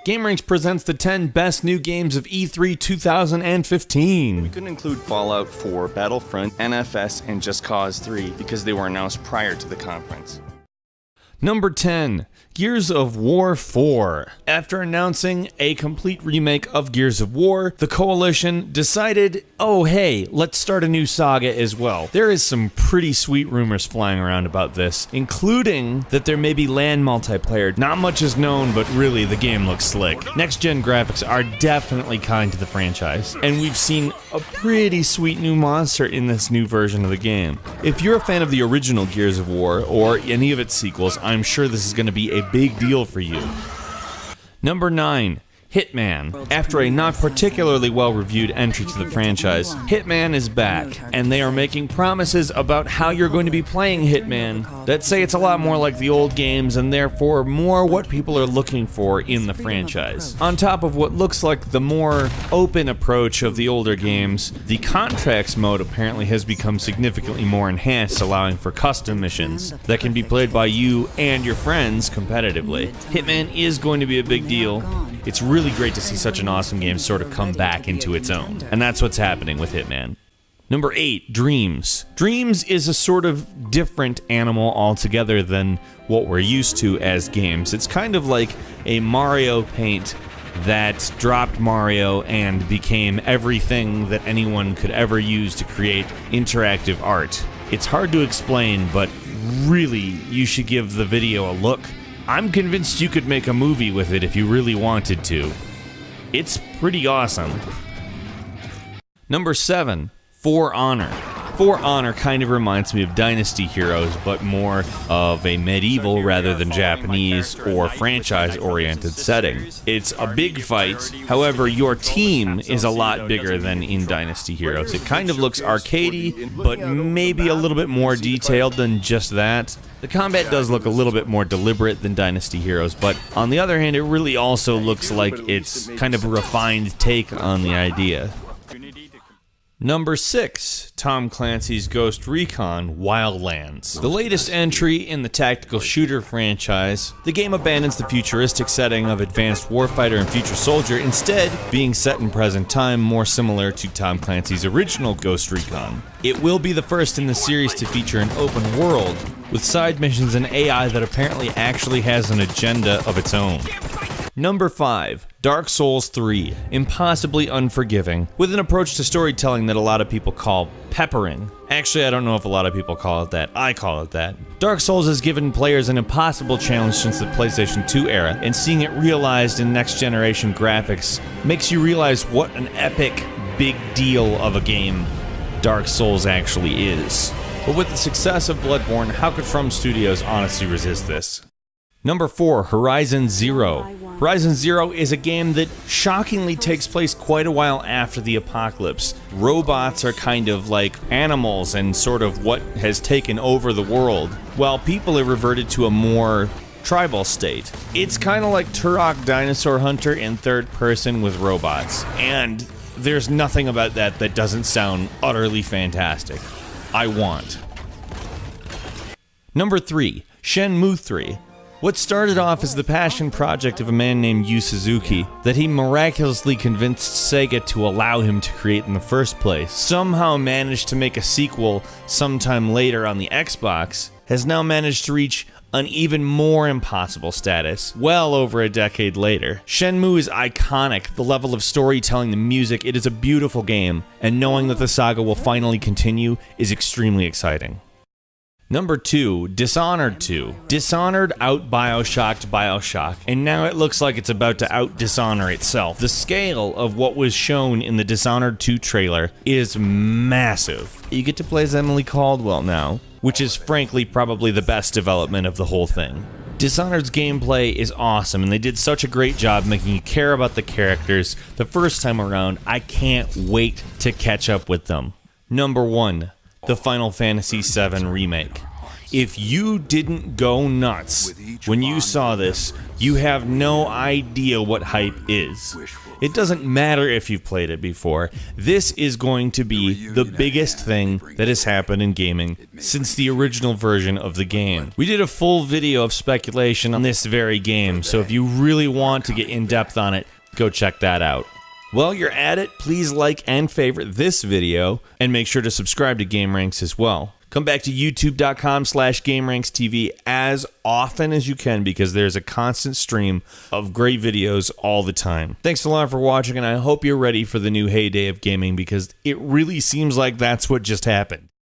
GameRanks presents the 10 best new games of E3 2015. We couldn't include Fallout 4, Battlefront, NFS, and Just Cause 3 because they were announced prior to the conference. Number 10, Gears of War 4. After announcing a complete remake of Gears of War, the Coalition decided, oh hey, let's start a new saga as well. There is some pretty sweet rumors flying around about this, including that there may be LAN multiplayer. Not much is known, but really the game looks slick. Next-gen graphics are definitely kind to the franchise, and we've seen a pretty sweet new monster in this new version of the game. If you're a fan of the original Gears of War, or any of its sequels, I'm sure this is going to be a big deal for you. Number 9. Hitman. After a not particularly well-reviewed entry to the franchise, Hitman is back, and they are making promises about how you're going to be playing Hitman that say it's a lot more like the old games and therefore more what people are looking for in the franchise. On top of what looks like the more open approach of the older games, the contracts mode apparently has become significantly more enhanced, allowing for custom missions that can be played by you and your friends competitively. Hitman is going to be a big deal. It's really great to see such an awesome game sort of come back into its own, and that's what's happening with Hitman. Number 8, Dreams. Dreams is a sort of different animal altogether than what we're used to as games. It's kind of like a Mario paint that dropped Mario and became everything that anyone could ever use to create interactive art. It's hard to explain, but really, you should give the video a look. I'm convinced you could make a movie with it if you really wanted to. It's pretty awesome. Number 7, For Honor. For Honor kind of reminds me of Dynasty Heroes, but more of a medieval rather than Japanese or franchise-oriented setting. It's a big fight, however, your team is a lot bigger than in Dynasty Heroes. It kind of looks arcadey, but maybe a little bit more detailed than just that. The combat does look a little bit more deliberate than Dynasty Heroes, but on the other hand, it really also looks like it's kind of a refined take on the idea. Number 6, Tom Clancy's Ghost Recon Wildlands. The latest entry in the tactical shooter franchise, the game abandons the futuristic setting of Advanced Warfighter and Future Soldier, instead being set in present time, more similar to Tom Clancy's original Ghost Recon. It will be the first in the series to feature an open world, with side missions and AI that apparently actually has an agenda of its own. Number 5, Dark Souls 3, impossibly unforgiving, with an approach to storytelling that a lot of people call peppering. Actually, I don't know if a lot of people call it that. I call it that. Dark Souls has given players an impossible challenge since the PlayStation 2 era, and seeing it realized in next-generation graphics makes you realize what an epic, big deal of a game Dark Souls actually is. But with the success of Bloodborne, how could From Studios honestly resist this? Number 4, Horizon Zero. Horizon Zero is a game that shockingly takes place quite a while after the apocalypse. Robots are kind of like animals and sort of what has taken over the world, while people have reverted to a more tribal state. It's kind of like Turok Dinosaur Hunter in third person with robots, and there's nothing about that that doesn't sound utterly fantastic. I want. Number 3, Shenmue 3. What started off as the passion project of a man named Yu Suzuki that he miraculously convinced Sega to allow him to create in the first place, somehow managed to make a sequel sometime later on the Xbox, has now managed to reach an even more impossible status, well over a decade later. Shenmue is iconic, the level of storytelling, the music, it is a beautiful game, and knowing that the saga will finally continue is extremely exciting. Number 2, Dishonored 2. Dishonored out-Bioshocked Bioshock, and now it looks like it's about to out-Dishonor itself. The scale of what was shown in the Dishonored 2 trailer is massive. You get to play as Emily Caldwell now, which is frankly probably the best development of the whole thing. Dishonored's gameplay is awesome, and they did such a great job making you care about the characters the first time around. I can't wait to catch up with them. Number 1, the Final Fantasy VII Remake. If you didn't go nuts when you saw this, you have no idea what hype is. It doesn't matter if you've played it before. This is going to be the biggest thing that has happened in gaming since the original version of the game. We did a full video of speculation on this very game, so if you really want to get in depth on it, go check that out. While you're at it, please like and favorite this video, and make sure to subscribe to GameRanks as well. Come back to youtube.com/GameRanksTV as often as you can because there's a constant stream of great videos all the time. Thanks a lot for watching, and I hope you're ready for the new heyday of gaming because it really seems like that's what just happened.